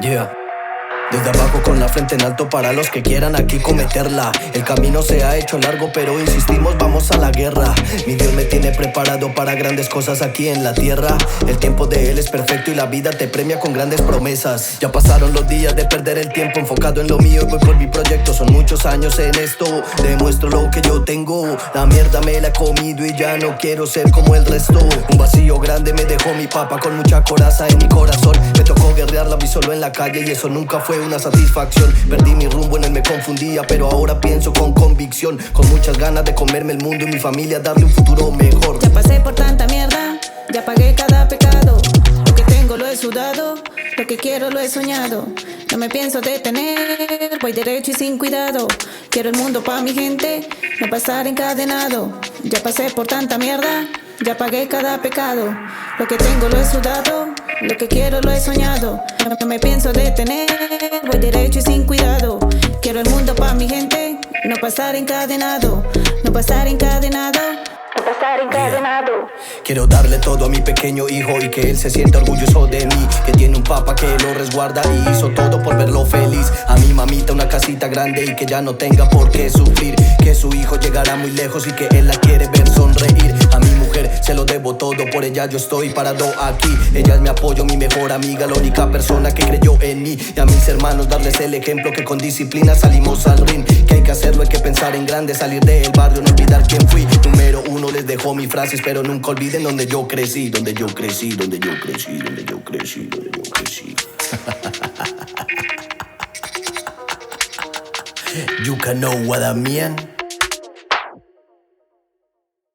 Yeah. Desde abajo con la frente en alto para los que quieran aquí cometerla. El camino se ha hecho largo pero insistimos, vamos a la guerra. Mi Dios me tiene preparado para grandes cosas aquí en la tierra. El tiempo de Él es perfecto y la vida te premia con grandes promesas. Ya pasaron los días de perder el tiempo enfocado en lo mío y voy por mi proyecto. Son muchos años en esto, demuestro lo que yo tengo. La mierda me la he comido y ya no quiero ser como el resto. Un vacío grande me dejó mi papá con mucha coraza en mi corazón. Me tocó guerrearla, vi solo en la calle y eso nunca fue una satisfacción. Perdí mi rumbo, en él me confundía, pero ahora pienso con convicción, con muchas ganas de comerme el mundo y mi familia darle un futuro mejor. Ya pasé por tanta mierda, ya pagué cada pecado. Lo que tengo lo he sudado, lo que quiero lo he soñado. No me pienso detener, voy derecho y sin cuidado. Quiero el mundo pa' mi gente, no pasar encadenado. Ya pasé por tanta mierda, ya pagué cada pecado. Lo que tengo lo he sudado, lo que quiero lo he soñado. No me pienso detener, voy derecho y sin cuidado. Quiero el mundo pa' mi gente, no pasar encadenado. No pasar encadenado, no pasar encadenado. Quiero darle todo a mi pequeño hijo y que él se sienta orgulloso de mí. Que tiene un papá que lo resguarda y hizo todo por verlo feliz. A mi mamita una casita grande y que ya no tenga por qué sufrir. Que su hijo llegará muy lejos y que él la quiere ver sonreír. A mi mujer se lo debo todo, por ella yo estoy parado aquí. Ella es mi apoyo, mi mejor amiga, la única persona que creyó en mí. Y a mis hermanos darles el ejemplo que con disciplina salimos al ring. Que hay que hacerlo, hay que pensar en grande, salir del barrio, no olvidar quién fui. Número uno les dejo mis frases, pero nunca olviden donde yo crecí, donde yo crecí, donde yo crecí, donde yo crecí, donde yo crecí. You can know what I mean.